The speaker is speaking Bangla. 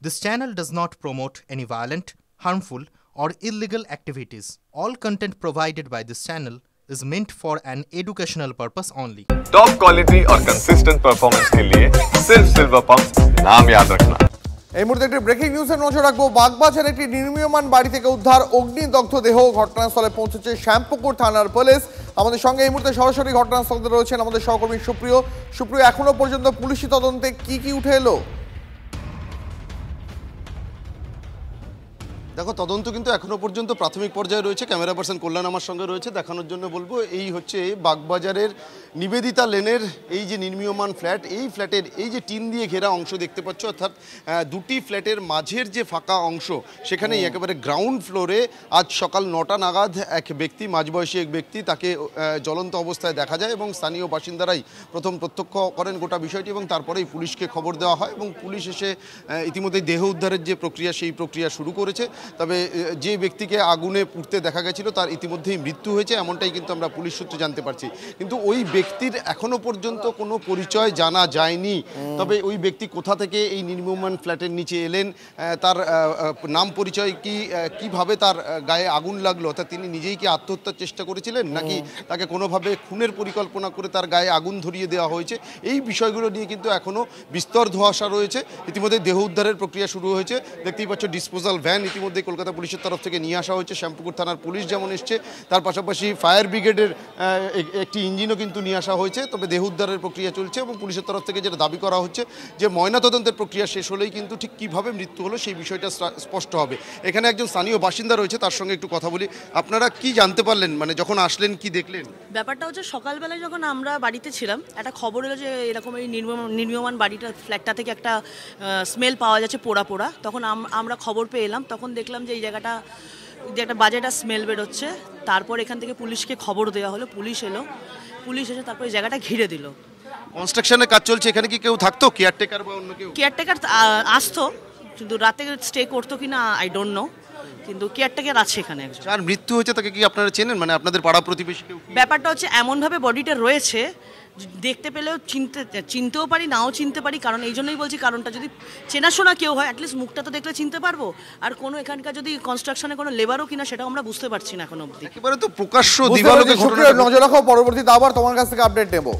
This channel does not promote any violent, harmful, or illegal activities. All content provided by this channel is meant for an educational purpose only. Top quality और कंसिस्टेंट परफॉर्मेंस के लिए सिर्फ सिल्वर पंप नाम याद रखना। এই মুহূর্তে একটি ব্রেকিং নিউজের নজর রাখবো। বাগবাজারে একটি নির্মীয়মান বাড়ি থেকে উদ্ধার অগ্নিদগ্ধ দেহ। ঘটনাস্থলে পৌঁছেছে শ্যামপুকুর থানার পুলিশ। আমাদের সঙ্গে এই মুহূর্তে সরাসরি ঘটনাস্থলে রয়েছেন আমাদের সহকর্মী সুপ্রিয়। এখনো পর্যন্ত পুলিশি তদন্তে কি উঠে এলো? দেখো, তদন্ত কিন্তু এখনো পর্যন্ত প্রাথমিক পর্যায়ে রয়েছে। ক্যামেরা পার্সন কল্যাণ আমার সঙ্গে রয়েছে, দেখানোর জন্য বলবো। এই হচ্ছে বাগবাজারের নিবেদিতা লেনের এই যে নির্মীয়মান ফ্ল্যাট, এই ফ্ল্যাটের এই যে টিন দিয়ে ঘেরা অংশ দেখতে পাচ্ছ, অর্থাৎ দুটি ফ্ল্যাটের মাঝের যে ফাঁকা অংশ, সেখানেই একেবারে গ্রাউন্ড ফ্লোরে আজ সকাল 9টা নাগাদ এক ব্যক্তি, মাঝবয়সী এক ব্যক্তি, তাকে জ্বলন্ত অবস্থায় দেখা যায় এবং স্থানীয় বাসিন্দারাই প্রথম প্রত্যক্ষ করেন গোটা বিষয়টি এবং তারপরেই পুলিশকে খবর দেওয়া হয় এবং পুলিশ এসে ইতিমধ্যেই দেহ উদ্ধারের যে প্রক্রিয়া, সেই প্রক্রিয়া শুরু করেছে। তবে যে ব্যক্তিকে আগুনে পুড়তে দেখা গেছিল তার ইতিমধ্যেই মৃত্যু হয়েছে, এমনটাই কিন্তু আমরা পুলিশ সূত্রে জানতে পারছি। কিন্তু ওই ব্যক্তির এখনো পর্যন্ত কোনো পরিচয় জানা যায়নি। তবে ওই ব্যক্তি কোথা থেকে এই নির্মীয়মান ফ্ল্যাটের নিচে এলেন, তার নাম পরিচয় কি, কিভাবে তার গায়ে আগুন লাগলো, অর্থাৎ তিনি নিজেই কি আত্মহত্যার চেষ্টা করেছিলেন নাকি তাকে কোনোভাবে খুনের পরিকল্পনা করে তার গায়ে আগুন ধরিয়ে দেওয়া হয়েছে, এই বিষয়গুলো নিয়ে কিন্তু এখনও বিস্তর ধোঁয়াশা রয়েছে। ইতিমধ্যে দেহ উদ্ধারের প্রক্রিয়া শুরু হয়েছে। দেখতেই পাচ্ছ ডিসপোজাল ভ্যান ইতিমধ্যে কলকাতা পুলিশের তরফ থেকে নিয়ে আসা হয়েছে। শ্যামপুকুর থানার পুলিশ যেমন এসছে, তার পাশাপাশি ফায়ার ব্রিগেডের একটি ইঞ্জিনও কিন্তু নিয়ে আসা হয়েছে। তবে দেহ উদ্ধারের প্রক্রিয়া চলছে এবং পুলিশের তরফ থেকে যেটা দাবি করা হচ্ছে যে ময়নাতদন্তের প্রক্রিয়া শেষ হলেই কিন্তু ঠিক কীভাবে মৃত্যু হলো সেই বিষয়টা স্পষ্ট হবে। এখানে একজন স্থানীয় বাসিন্দা রয়েছে, তার সঙ্গে একটু কথা বলি। আপনারা কি জানতে পারলেন, মানে যখন আসলেন কি দেখলেন? ব্যাপারটা হচ্ছে, সকালবেলায় যখন আমরা বাড়িতে ছিলাম, একটা খবর এলো যে এরকম এই নির্মীয়মান বাড়িটা, ফ্ল্যাটটা থেকে একটা স্মেল পাওয়া যাচ্ছে পোড়া পোড়া। তখন আমরা খবর পেয়ে এলাম। তখন দেখলাম যে এই জায়গাটা যে একটা বাজে একটা স্মেল বেরোচ্ছে। তারপর এখান থেকে পুলিশকে খবর দেওয়া হলো, পুলিশ এলো, পুলিশ এসে তারপর এই জায়গাটা ঘিরে দিল। কনস্ট্রাকশনের কাজ চলছে, এখানে কি কেউ থাকতো, কেয়ারটেকার বা অন্য কেউ? কেয়ারটেকার আসতো, কিন্তু রাতে স্টে করতো কিনা আই ডোন্ট নো, কিন্তু কেয়ারটেকার আছে এখানে। যার মৃত্যু হয়েছে তাকে কি আপনারা চেনেন, মানে আপনাদের পাড়া প্রতিবেশী কেউ? ব্যাপারটা হচ্ছে এমনভাবে বডিটা রয়েছে, দেখতে পেলেও চিনতেও পারি, নাও চিনতে পারি। কারণ এই জন্যই বলছি, কারণটা যদি চেনাশোনা কেউ হয়, অ্যাটলিস্ট মুখটা তো দেখলে চিনতে পারবো। আর কোনো এখানকার যদি কনস্ট্রাকশনে কোনো লেবারও কিনা সেটাও আমরা বুঝতে পারছি না এখন অবধি। একেবারে তো প্রকাশ্য দিবালোকে ঘটনা। নজর রাখো, পরবর্তীতে আবার তোমার কাছ থেকে আপডেট নেবো।